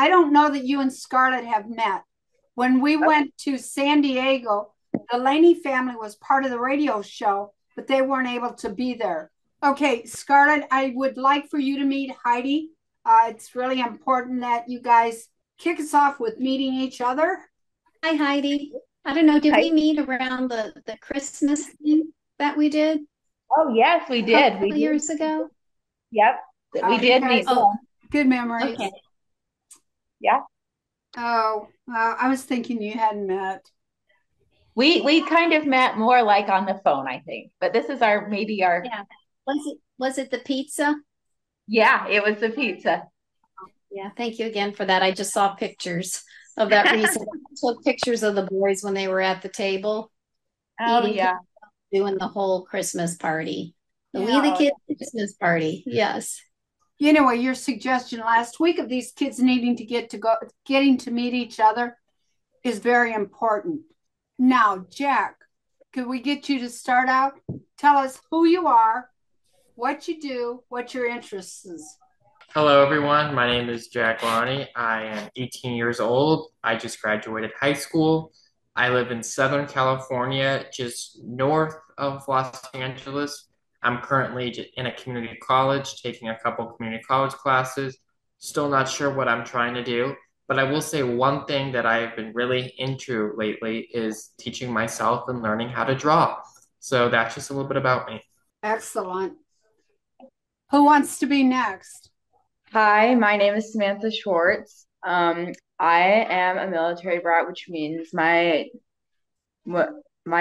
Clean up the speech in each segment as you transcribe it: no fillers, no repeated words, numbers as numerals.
I don't know that you and Scarlett have met. When we went to San Diego, the Laney family was part of the radio show, but they weren't able to be there. Okay, Scarlett, I would like for you to meet Heidi. It's really important that you guys kick us off with meeting each other. Hi, Heidi. I don't know, did Hi. we meet around the Christmas thing that we did Oh, yes, we a did. couple We of did. years ago? Yep. We You did guys, meet Oh, them. good memories. okay. Yeah. Oh, I was thinking you hadn't met. We kind of met more like on the phone, I think. But this is our maybe our Yeah. Was it the pizza? yeah, it was the pizza. Yeah, thank you again for that. I just saw pictures of that recently. I took pictures of the boys when they were at the table Oh eating, yeah. doing the whole Christmas party. The We Yeah. the Oh Kids Christmas party. Yes. You know what, your suggestion last week of these kids needing to getting to meet each other is very important. Now, Jack, could we get you to start out? Tell us who you are, what you do, what your interests is. Hello, everyone. My name is Jack Lonnie. I am 18 years old. I just graduated high school. I live in Southern California, just north of Los Angeles. I'm currently in a community college, taking a couple community college classes. Still not sure what I'm trying to do, but I will say one thing that I've been really into lately is teaching myself and learning how to draw. So that's just a little bit about me. Excellent. Who wants to be next? Hi, my name is Samantha Schwartz. I am a military brat, which means my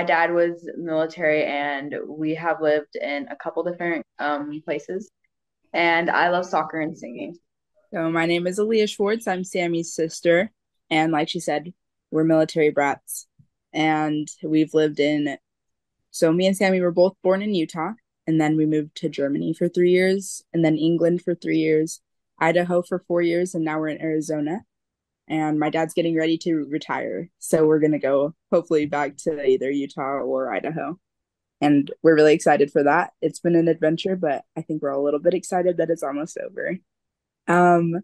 dad was military, and we have lived in a couple different places. And I love soccer and singing. So my name is Aaliyah Schwartz. I'm Sammy's sister. And like she said, we're military brats. And we've lived in, so me and Sammy were both born in Utah. And then we moved to Germany for 3 years, and then England for 3 years, Idaho for 4 years, and now we're in Arizona. And my dad's getting ready to retire. So we're going to go hopefully back to either Utah or Idaho. And we're really excited for that. It's been an adventure, but I think we're all a little bit excited that it's almost over. Um,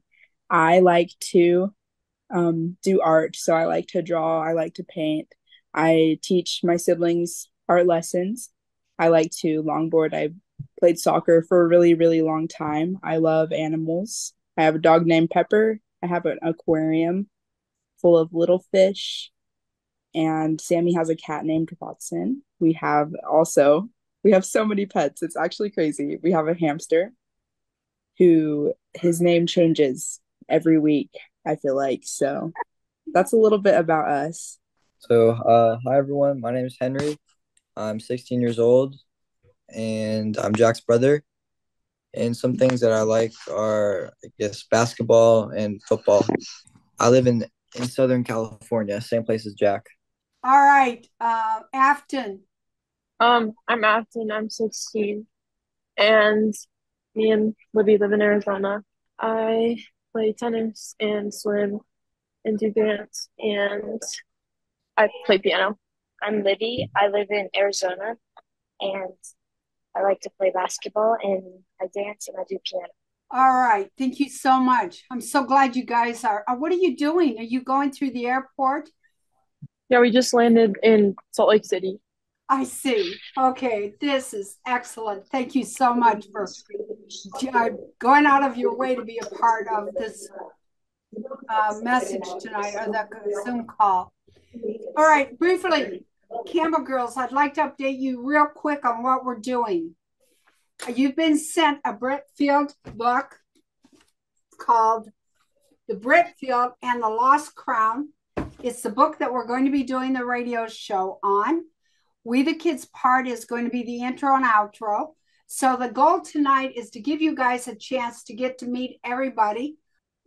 I like to do art, so I like to draw, I like to paint. I teach my siblings art lessons. I like to longboard. I played soccer for a really, really long time. I love animals. I have a dog named Pepper. I have an aquarium full of little fish, and Sammy has a cat named Watson. We have so many pets. It's actually crazy. We have a hamster who his name changes every week, I feel like. So that's a little bit about us. Hi everyone. My name is Henry. I'm 16 years old, and I'm Jack's brother. And some things that I like are, I guess, basketball and football. I live in Southern California, same place as Jack. All right, Afton. I'm Afton. I'm 16, and me and Libby live in Arizona. I play tennis and swim and do dance, and I play piano. I'm Libby. I live in Arizona and I like to play basketball and I dance and I do piano. All right, thank you so much. I'm so glad you guys are. What are you doing? Are you going through the airport? Yeah, we just landed in Salt Lake City. I see. Okay, this is excellent. Thank you so much for going out of your way to be a part of this message tonight or the Zoom call. All right, briefly, Campbell girls, I'd like to update you real quick on what we're doing. You've been sent a Britfield book called The Britfield and the Lost Crown. It's the book that we're going to be doing the radio show on. We the Kids part is going to be the intro and outro. So the goal tonight is to give you guys a chance to get to meet everybody.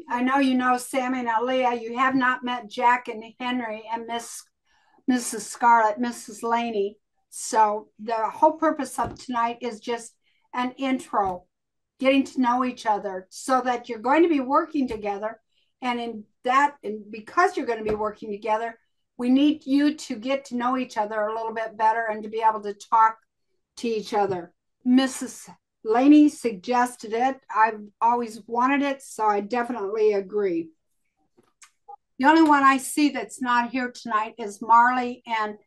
I know you know Sammy and Aaliyah. You have not met Jack and Henry and Mrs. Scarlett, Mrs. Laney. So the whole purpose of tonight is just an intro, getting to know each other so that you're going to be working together. And because you're going to be working together, we need you to get to know each other a little bit better and to be able to talk to each other. Mrs. Laney suggested it. I've always wanted it, so I definitely agree. The only one I see that's not here tonight is Marley, and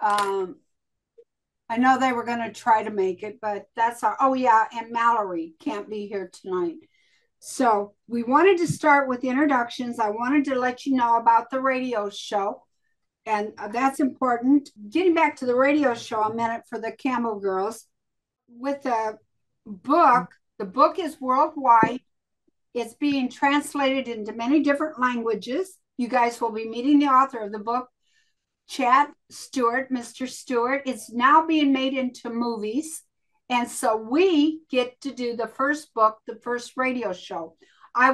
I know they were going to try to make it, but oh yeah, and Mallory can't be here tonight. So we wanted to start with introductions. I wanted to let you know about the radio show, and that's important. Getting back to the radio show a minute for the Camel Girls. With the book is worldwide. It's being translated into many different languages. You guys will be meeting the author of the book, Chad Stewart, Mr. Stewart. It's now being made into movies. And so we get to do the first book, the first radio show. My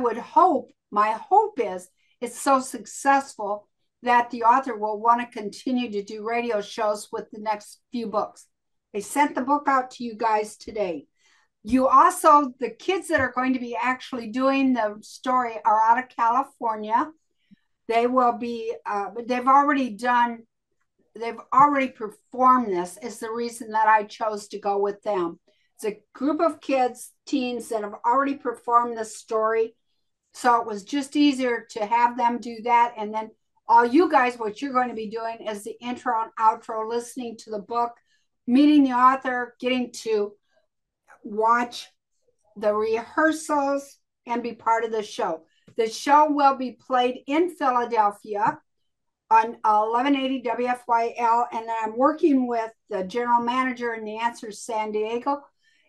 hope is it's so successful that the author will want to continue to do radio shows with the next few books. They sent the book out to you guys today. The kids that are going to be actually doing the story are out of California. They will be, they've already performed this, is the reason that I chose to go with them. It's a group of kids, teens that have already performed this story. So it was just easier to have them do that. And then all you guys, what you're going to be doing is the intro and outro, listening to the book, meeting the author, getting to watch the rehearsals and be part of the show. The show will be played in Philadelphia on 1180 WFYL, and I'm working with the general manager in The Answer San Diego,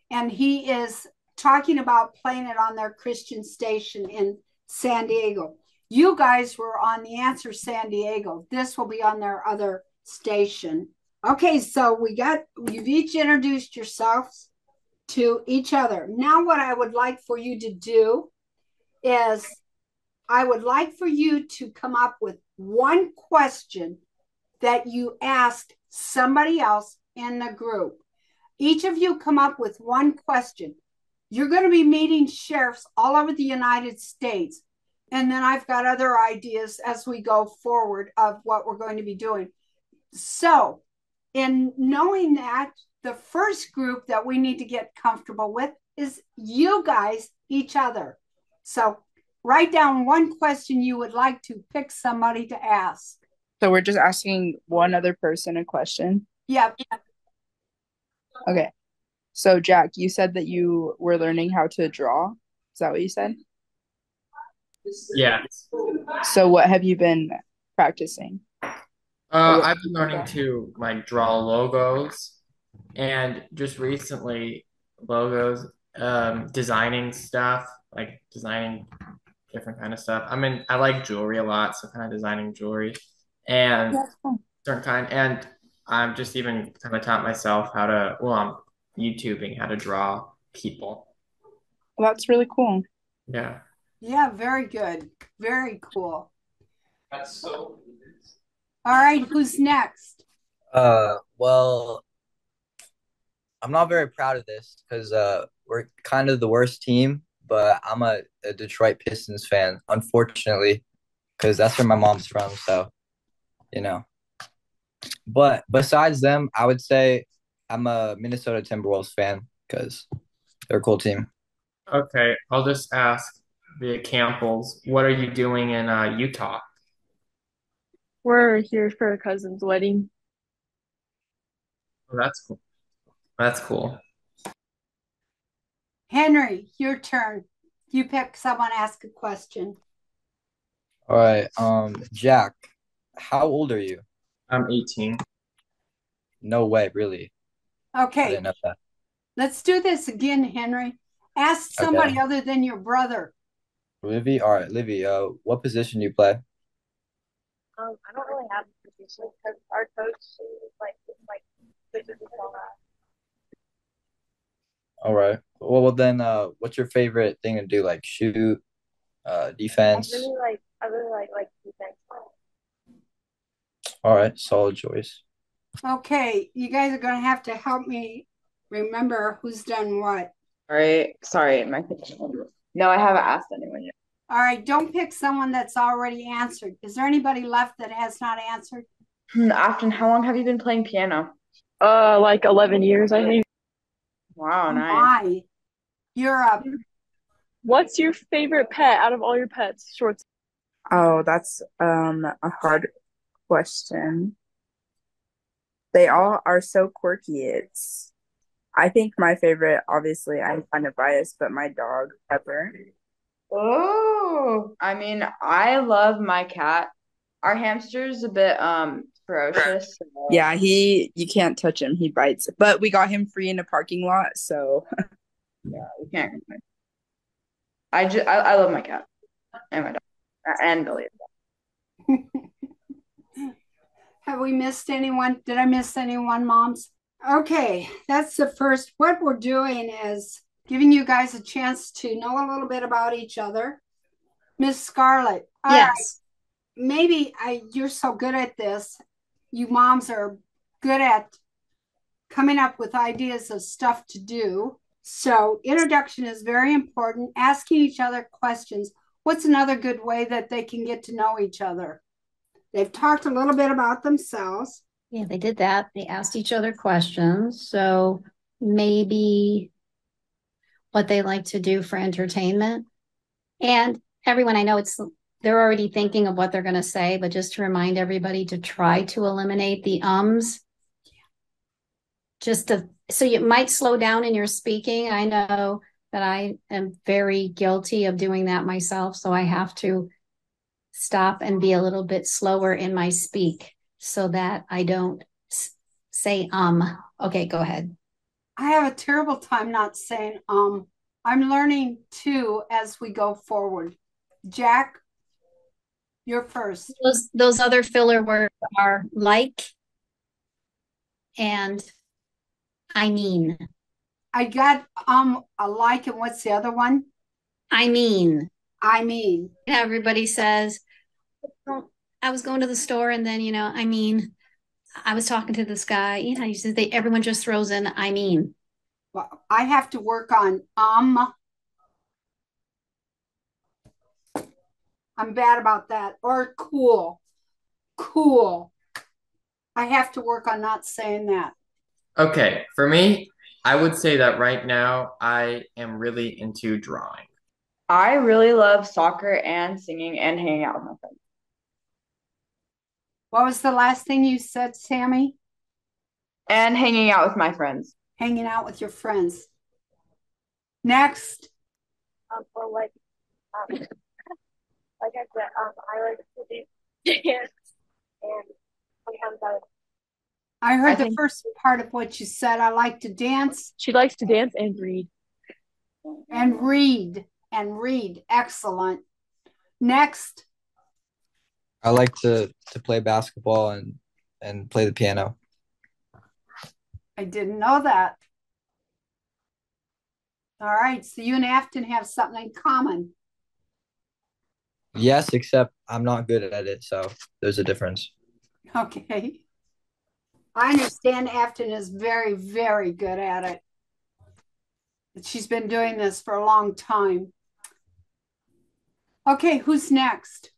and he is talking about playing it on their Christian station in San Diego. You guys were on The Answer San Diego. This will be on their other station. Okay, so you've each introduced yourselves to each other. Now what I would like for you to do is I would like for you to come up with one question that you asked somebody else in the group. Each of you come up with one question. You're going to be meeting sheriffs all over the United States. And then I've got other ideas as we go forward of what we're going to be doing. So, in knowing that, the first group that we need to get comfortable with is you guys, each other. So write down one question you would like to pick somebody to ask. So we're just asking one other person a question? Yeah. Okay. So Jack, you said that you were learning how to draw. Is that what you said? Yeah. So what have you been practicing? I've been learning to like draw logos, and just recently logos, designing stuff, like designing different kind of stuff. I like jewelry a lot, so kind of designing jewelry and certain kind. And I'm just even kind of taught myself I'm YouTubing how to draw people. Well, that's really cool. Yeah. Yeah, very good. Very cool. That's so. All right, who's next? Well, I'm not very proud of this because we're kind of the worst team, but I'm a Detroit Pistons fan, unfortunately, because that's where my mom's from. So, you know. But besides them, I would say I'm a Minnesota Timberwolves fan because they're a cool team. Okay, I'll just ask the Campbells, what are you doing in Utah? We're here for a cousin's wedding. Oh, that's cool. That's cool. Henry, your turn. You pick someone, ask a question. All right. Jack, how old are you? I'm 18. No way, really. I Okay, didn't know that. let's do this again, Henry. Ask somebody Okay. other than your brother. Livy, all right, Livy, what position do you play? I don't really have a position because our coach is like switches us all out. All right. Well then, what's your favorite thing to do? Like shoot, defense? I really like defense. All right, solid choice. Okay, you guys are going to have to help me remember who's done what. All right. Sorry, no, I haven't asked anyone yet. All right, don't pick someone that's already answered. Is there anybody left that has not answered? Afton, how long have you been playing piano? Like 11 years, I think. Wow, Oh nice. my, you're up. What's your favorite pet out of all your pets? Shorts. Oh, that's a hard question. They all are so quirky. I think my favorite, obviously, I'm kind of biased, but my dog, Pepper. Oh, I mean, I love my cat. Our hamster's a bit ferocious. So Yeah, you can't touch him. He bites. But we got him free in a parking lot, so yeah, we can't complain. I love my cat and my dog and Billy. Have we missed anyone? Did I miss anyone, moms? Okay, that's the first. What we're doing is giving you guys a chance to know a little bit about each other. Miss Scarlett, all right, Yes. maybe you're so good at this. You moms are good at coming up with ideas of stuff to do. So, introduction is very important. Asking each other questions. What's another good way that they can get to know each other? They've talked a little bit about themselves. Yeah, they did that. They asked each other questions. So maybe what they like to do for entertainment. And everyone, I know they're already thinking of what they're going to say, but just to remind everybody to try to eliminate the ums. So you might slow down in your speaking. I know that I am very guilty of doing that myself. So I have to stop and be a little bit slower in my speak so that I don't say Okay, go ahead. I have a terrible time not saying I'm learning too as we go forward. Jack, you're first. Those other filler words are like and I mean. I got a like, and what's the other one? I mean. I mean. Everybody says, "Well, I was going to the store and then, I mean, I was talking to this guy." You said everyone just throws in I mean. Well, I have to work on I'm bad about that. Or cool. Cool. I have to work on not saying that. Okay, for me, I would say that right now I am really into drawing. I really love soccer and singing and hanging out with my friends. What was the last thing you said, Sammy? And hanging out with my friends. Hanging out with your friends. Next. Or like I said, I like to do dance, and sometimes I heard the think first part of what you said. I like to dance she likes to dance and read. and read. And read. Excellent. Next. I like to play basketball and play the piano. I didn't know that. All right. So you and Afton have something in common. Yes, except I'm not good at it, so there's a difference. Okay. I understand Afton is very, very good at it. She's been doing this for a long time. Okay, who's next?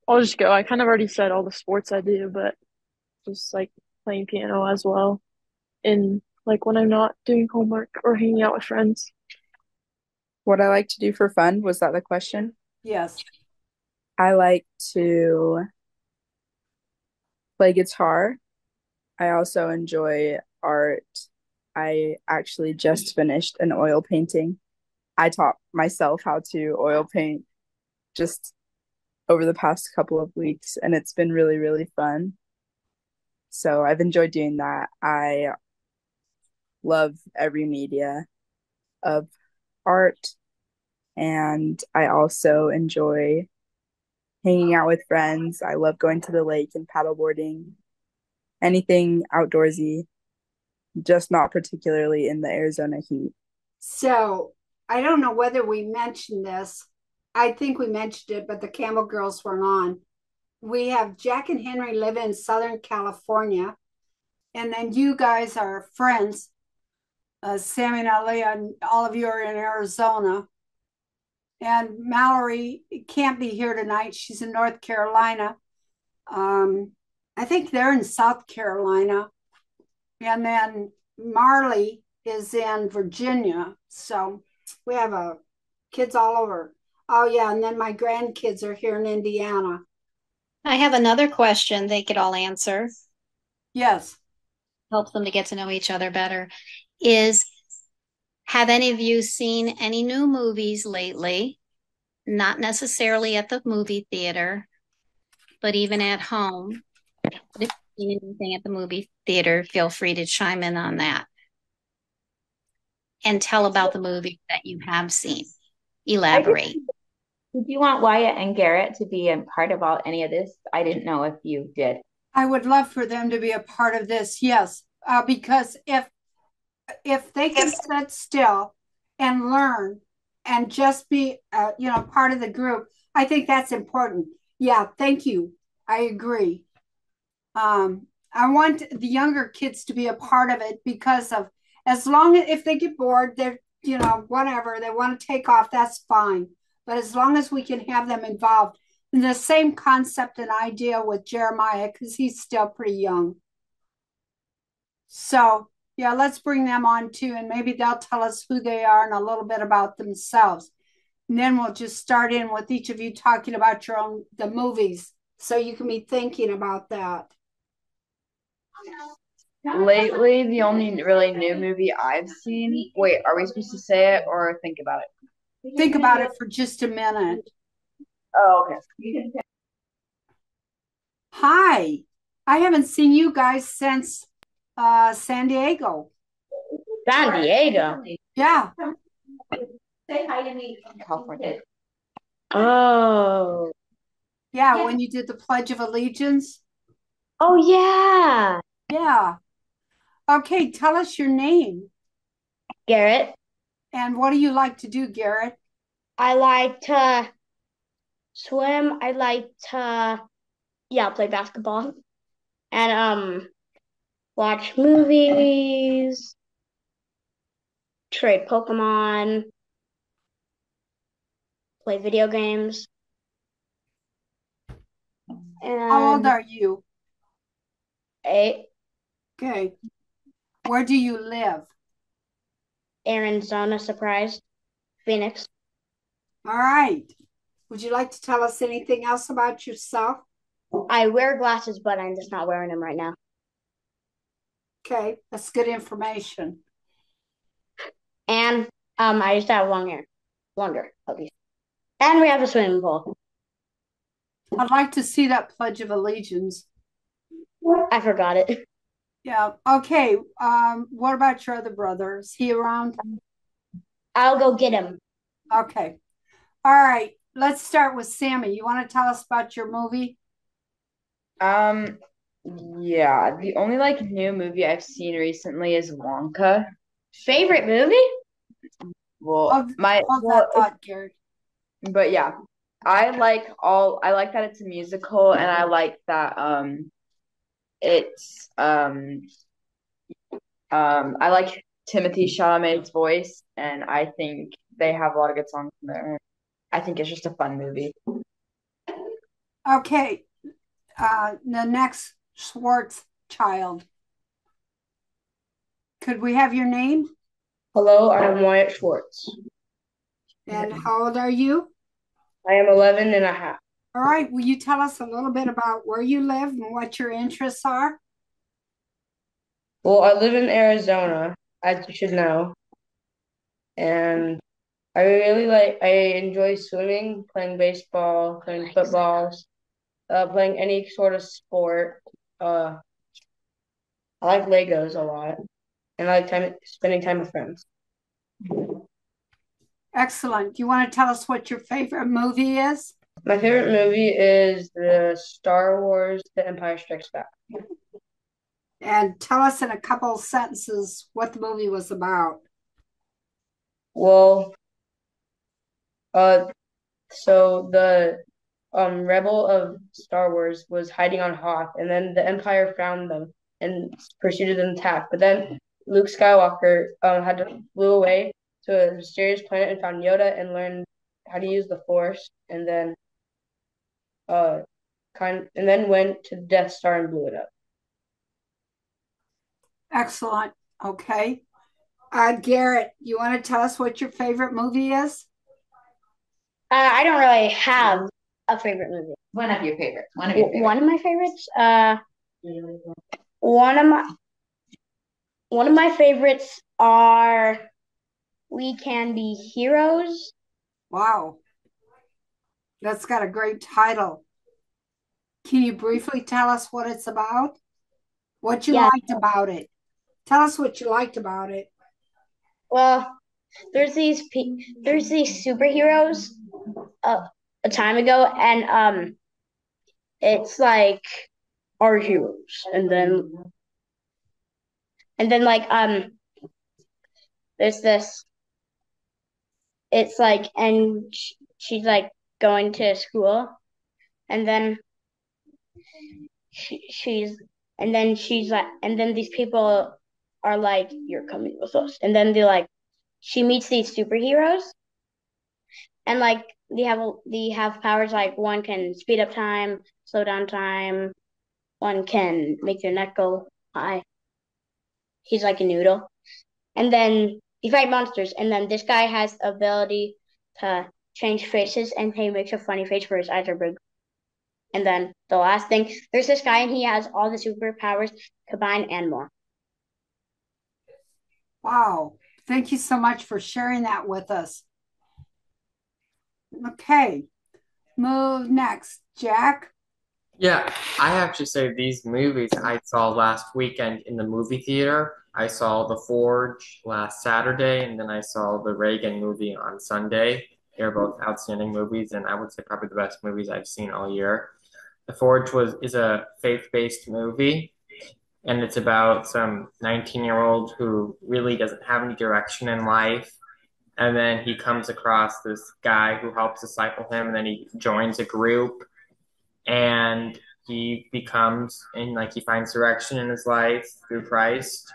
I'll just go. I kind of already said all the sports I do, but just like playing piano as well. And like when I'm not doing homework or hanging out with friends. what I like to do for fun, was that the question? Yes. I like to play guitar. I also enjoy art. I actually just finished an oil painting. I taught myself how to oil paint just over the past couple of weeks, and it's been really, really fun. So I've enjoyed doing that. I love every media of art, and I also enjoy hanging out with friends. I love going to the lake and paddleboarding, anything outdoorsy, just not particularly in the Arizona heat. So I don't know whether we mentioned this. I think we mentioned it, but the Campbell girls weren't on. We have Jack and Henry live in Southern California, and then you guys are friends. Sammy and Aaliyah, and all of you are in Arizona. And Mallory can't be here tonight. She's in North Carolina. I think they're in South Carolina. And then Marley is in Virginia. So we have kids all over. Oh, yeah. And then my grandkids are here in Indiana. I have another question they could all answer, Yes. help them to get to know each other better. Is have any of you seen any new movies lately? Not necessarily at the movie theater, but even at home. But if you've seen anything at the movie theater, feel free to chime in on that and tell about the movie that you have seen. I did. Elaborate. Did you want Wyatt and Garrett to be a part about any of this? I didn't know if you did. I would love for them to be a part of this. Yes. Because if they can sit still and learn and just be part of the group, I think that's important. Yeah, thank you. I agree. I want the younger kids to be a part of it because of, as long as if they get bored, they're whatever they want to take off, that's fine. But as long as we can have them involved in the same concept and idea with Jeremiah, because he's still pretty young. So yeah, let's bring them on too, and maybe they'll tell us who they are and a little bit about themselves. And then we'll just start in with each of you talking about the movies, so you can be thinking about that. Lately, the only really new movie I've seen. Wait, are we supposed to say it or think about it? Think about it for just a minute. Oh, okay. Hi, I haven't seen you guys since San Diego. San Diego. Yeah. Say hi to me from California. Oh. Yeah, when you did the Pledge of Allegiance. Oh yeah. Yeah. Okay, tell us your name. Garrett. And what do you like to do, Garrett? I like to swim. I like to, play basketball and watch movies, trade Pokemon, play video games. How old And are you? 8, Okay. Where do you live? Arizona, surprised, Phoenix. All right. Would you like to tell us anything else about yourself? I wear glasses, but I'm just not wearing them right now. Okay, that's good information. And I used to have long hair, longer at least. And we have a swimming pool. I'd like to see that Pledge of Allegiance. I forgot it. Yeah. Okay. What about your other brother? Is he around? I'll go get him. Okay. All right. Let's start with Sammy. You want to tell us about your movie? Yeah, the only like new movie I've seen recently is Wonka. Favorite movie? Well, Hold that thought, Gary. but yeah, I like that it's a musical, and I like that it's I like Timothy Chalamet's voice, and I think they have a lot of good songs in there. I think it's just a fun movie. Okay. The next Schwartz child. Could we have your name? Hello, I'm Wyatt Schwartz. And how old are you? I am 11 and a half. All right. Will you tell us a little bit about where you live and what your interests are? Well, I live in Arizona, as you should know. And I enjoy swimming, playing baseball, playing footballs, playing any sort of sport. Uh, I like Legos a lot, and I like spending time with friends. Excellent. Do you want to tell us what your favorite movie is? My favorite movie is the Star Wars: The Empire Strikes Back. And tell us in a couple sentences what the movie was about. Well, uh, so the rebel of Star Wars was hiding on Hoth, and then the Empire found them and pursued an attack. But then Luke Skywalker flew away to a mysterious planet and found Yoda and learned how to use the Force, and then uh went to the Death Star and blew it up. Excellent. Okay. Garrett, you want to tell us what your favorite movie is? I don't really have a favorite movie. One of your favorites. One of your favorites. One of my favorites. One of my one of my favorites are We Can Be Heroes. Wow, that's got a great title. Can you briefly tell us what it's about? What you Yeah. liked about it? Tell us what you liked about it. Well, there's these superheroes a time ago, and it's like our heroes, and then like there's this. It's like, and she's like going to school, and then she's she's like, and then these people are like, "You're coming with us," and then she meets these superheroes, and like they have powers like one can speed up time, slow down time, one can make your neck go high. He's like a noodle. And then you fight monsters, and then this guy has the ability to change faces, and he makes a funny face for his eyes are big. And then the last thing, there's this guy, and he has all the superpowers combined and more. Wow. Thank you so much for sharing that with us. Okay. Move next. Jack? Yeah, I have to say these movies I saw last weekend in the movie theater. I saw The Forge last Saturday, and then I saw the Reagan movie on Sunday. They're both outstanding movies, and I would say probably the best movies I've seen all year. The Forge is a faith-based movie, and it's about some 19-year-old who really doesn't have any direction in life. And then he comes across this guy who helps disciple him, and then he joins a group and he becomes and like he finds direction in his life through Christ.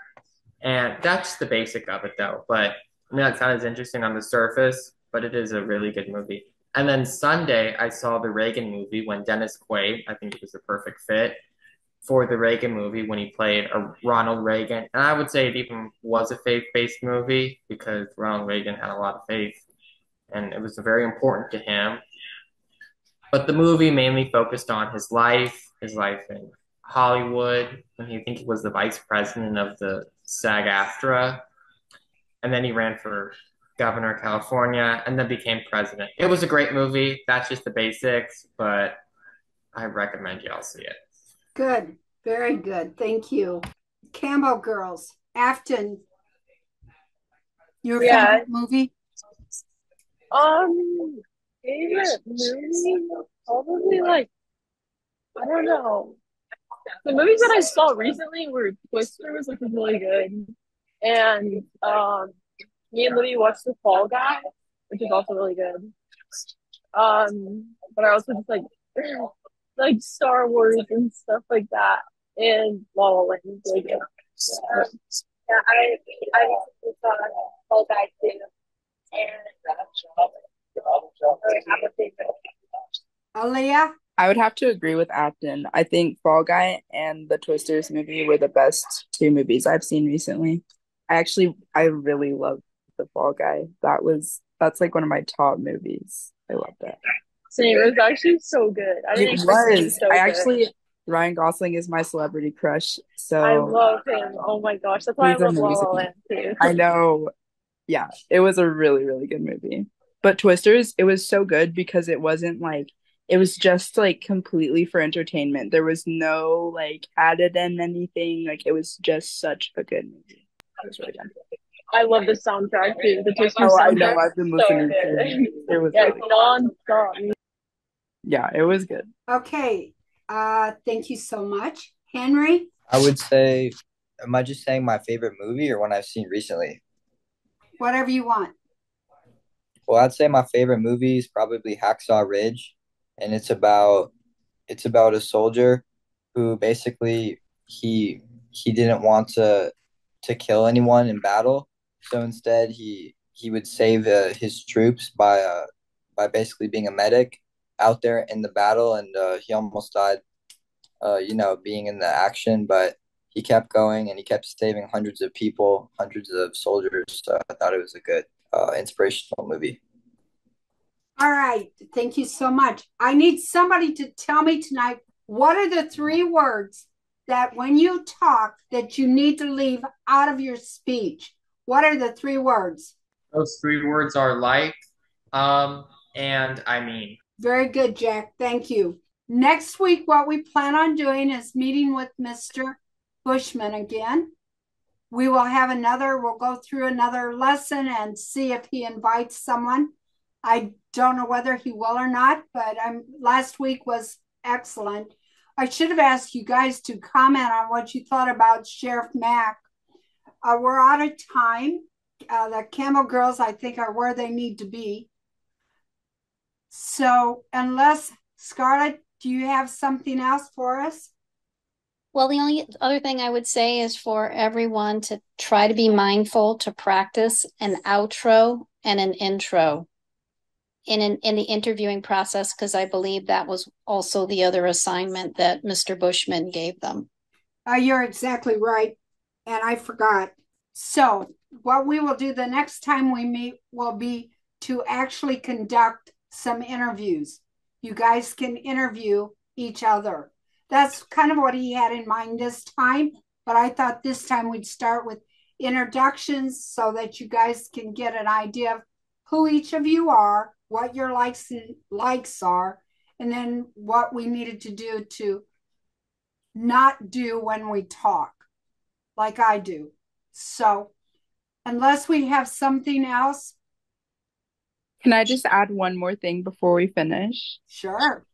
And that's the basic of it though. But I mean that's not as interesting on the surface, but it is a really good movie. And then Sunday I saw the Reagan movie when Dennis Quaid, I think it was the perfect fit for the Reagan movie when he played a Ronald Reagan. And I would say it even was a faith-based movie because Ronald Reagan had a lot of faith and it was very important to him. But the movie mainly focused on his life in Hollywood, when he think he was the vice president of the SAG-AFTRA, and then he ran for governor of California, and then became president. It was a great movie. That's just the basics, but I recommend y'all see it. Good. Very good. Thank you. Campbell Girls. Afton, your Yeah. favorite movie? Favorite movie? Probably like, I don't know. The movies that I saw recently were Twisters, which was really good. And me and Libby watched The Fall Guy, which is also really good. But I also just like Star Wars and stuff like that. And La La Land is really good. Yeah, I recently saw Fall Guy too. And I have a favorite. Aaliyah? I would have to agree with Afton. I think Fall Guy and the Twisters movie were the best two movies I've seen recently. I really love the Fall Guy. That's like one of my top movies. I love that. Same. It was actually so good. I didn't It expect it to be was. so I good. actually Ryan Gosling is my celebrity crush, I so love him. Oh my gosh. That's why I he's love La La amazing. Land too. I know. Yeah, it was a really, really good movie. But Twisters, it was so good because it wasn't like it was just like completely for entertainment. There was no like added in anything. Like it was just such a good movie. It was really good. I love the soundtrack too. The Twisters Oh, I know. soundtrack. I've been So listening to good. it. It was Yeah, really it's good. non-stop. Yeah, it was good. Okay. Thank you so much. Henry? I would say, am I just saying my favorite movie or one I've seen recently? Whatever you want. Well, I'd say my favorite movie is probably Hacksaw Ridge, and it's about a soldier who basically he didn't want to kill anyone in battle, so instead he would save his troops by basically being a medic out there in the battle, and he almost died, being in the action, but he kept going and he kept saving hundreds of people, hundreds of soldiers. So I thought it was a good inspirational movie. All right. Thank you so much. I need somebody to tell me tonight, what are the 3 words that when you talk that you need to leave out of your speech? What are the 3 words? Those 3 words are like, um, and I mean. Very good, Jack. Thank you. Next week, what we plan on doing is meeting with Mr. Bushman again. We'll go through another lesson and see if he invites someone. I don't know whether he will or not, but last week was excellent. I should have asked you guys to comment on what you thought about Sheriff Mack. We're out of time. The Camel Girls, I think, are where they need to be. So, unless Scarlett, do you have something else for us? Well, the only other thing I would say is for everyone to try to be mindful to practice an outro and an intro in the interviewing process, because I believe that was also the other assignment that Mr. Bushman gave them. You're exactly right. And I forgot. So, what we will do the next time we meet will be to actually conduct some interviews. You guys can interview each other. That's kind of what he had in mind this time. But I thought this time we'd start with introductions so that you guys can get an idea of who each of you are, what your likes are, and then what we needed to do to not do when we talk, like I do. So, unless we have something else. Can I just add one more thing before we finish? Sure.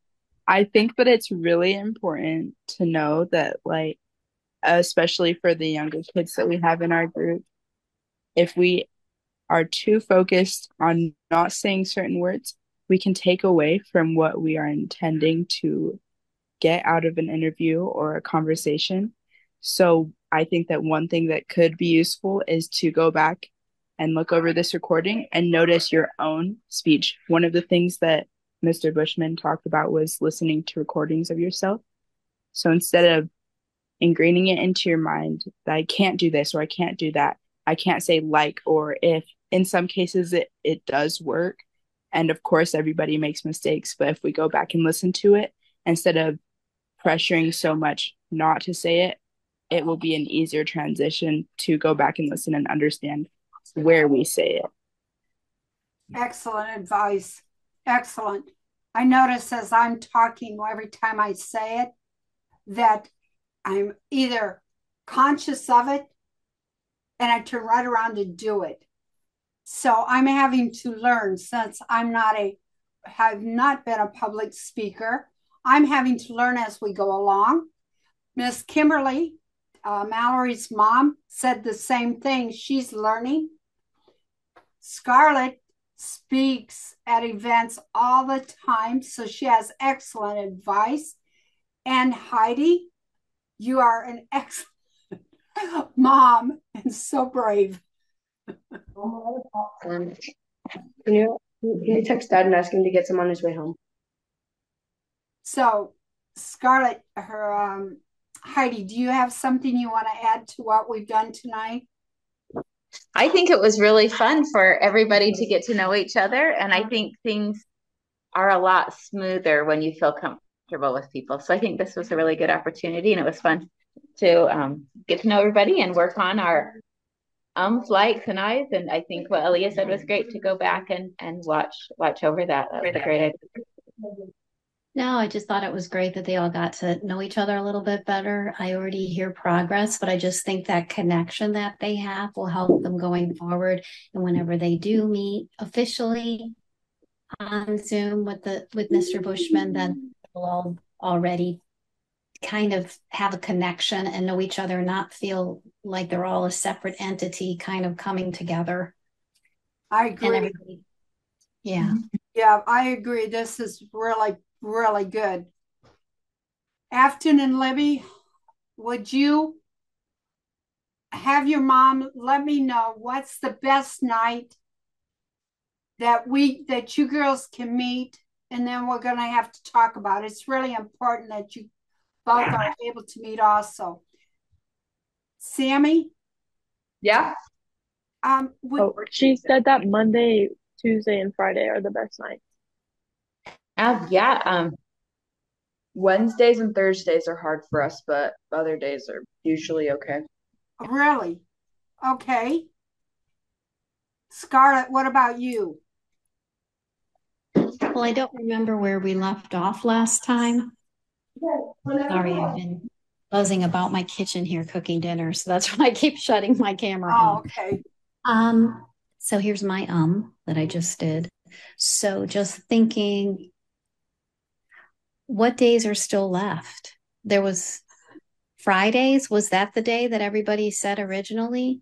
I think that it's really important to know that, like, especially for the younger kids that we have in our group, if we are too focused on not saying certain words, we can take away from what we are intending to get out of an interview or a conversation. So I think that one thing that could be useful is to go back and look over this recording and notice your own speech. One of the things that Mr. Bushman talked about was listening to recordings of yourself. So instead of ingraining it into your mind that I can't do this or I can't do that, I can't say like or if. In some cases, it does work. And of course, everybody makes mistakes. But if we go back and listen to it, instead of pressuring so much not to say it, it will be an easier transition to go back and listen and understand where we say it. Excellent advice. Excellent. I notice as I'm talking every time I say it that I'm either conscious of it and I turn right around to do it. So I'm having to learn, since have not been a public speaker. I'm having to learn as we go along. Miss Kimberly, Mallory's mom, said the same thing. She's learning. Scarlett speaks at events all the time, so she has excellent advice. And Heidi, you are an excellent mom and so brave. Can you text Dad and ask him to get some on his way home? So, Scarlett, Heidi, do you have something you want to add to what we've done tonight? I think it was really fun for everybody to get to know each other. And I think things are a lot smoother when you feel comfortable with people. So I think this was a really good opportunity, and it was fun to get to know everybody and work on our likes and eyes. And I think what Aaliyah said was great, to go back and watch over that. That was a great idea. No, I just thought it was great that they all got to know each other a little bit better. I already hear progress, but I just think that connection that they have will help them going forward. And whenever they do meet officially on Zoom with Mr. Bushman, then they'll all already kind of have a connection and know each other, not feel like they're all a separate entity kind of coming together. I agree. Yeah. Yeah, I agree. This is really, really good. Afton and Libby, would you have your mom let me know what's the best night that you girls can meet, and then we're going to have to talk about it. It's really important that you both are able to meet also. Sammy? Yeah. She said that Monday, Tuesday, and Friday are the best nights. Yeah. Wednesdays and Thursdays are hard for us, but other days are usually okay. Really? Okay. Scarlett, what about you? Well, I don't remember where we left off last time. Sorry, I've been buzzing about my kitchen here cooking dinner, so that's why I keep shutting my camera Oh, off. okay. So here's my that I just did. So just thinking, what days are still left? There was Fridays. Was that the day that everybody said originally?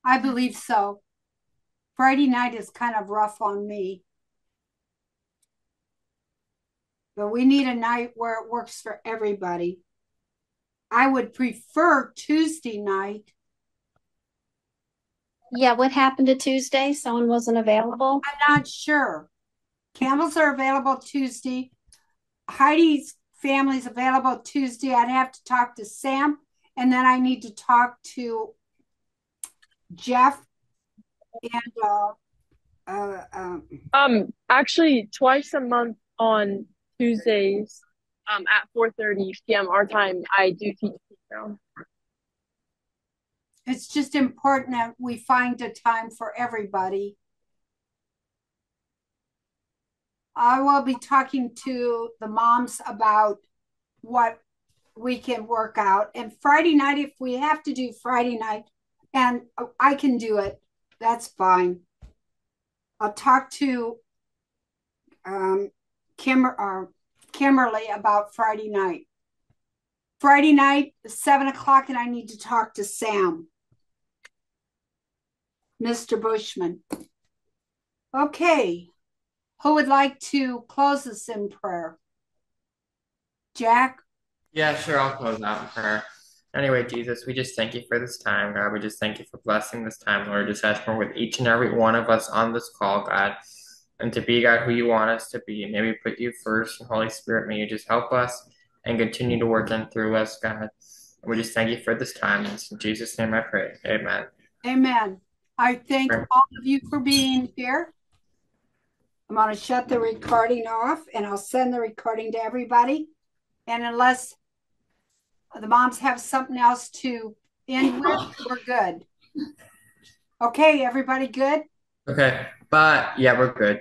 I believe so. Friday night is kind of rough on me, but we need a night where it works for everybody. I would prefer Tuesday night. Yeah, what happened to Tuesday? Someone wasn't available? I'm not sure. Campbell's are available Tuesday. Heidi's family's available Tuesday. I'd have to talk to Sam, and then I need to talk to Jeff and Actually, twice a month on Tuesdays, at 4:30 p.m. our time, I do teach piano. it's just important that we find a time for everybody. I will be talking to the moms about what we can work out. And Friday night, if we have to do Friday night, and I can do it, that's fine. I'll talk to Kimberly about Friday night. Friday night, 7 o'clock, and I need to talk to Sam, Mr. Bushman. Okay. Who would like to close us in prayer? Jack? Yeah, sure, I'll close out in prayer. Anyway, Jesus, we just thank you for this time, God. We just thank you for blessing this time, Lord. Just ask for with each and every one of us on this call, God, and to be, God, who you want us to be. May we put you first, and Holy Spirit, may you just help us and continue to work in through us, God. And we just thank you for this time. It's in Jesus' name I pray. Amen. Amen. I thank all of you for being here. I'm going to shut the recording off and I'll send the recording to everybody. And unless the moms have something else to end with, we're good. Okay, everybody good? Okay, but yeah, we're good.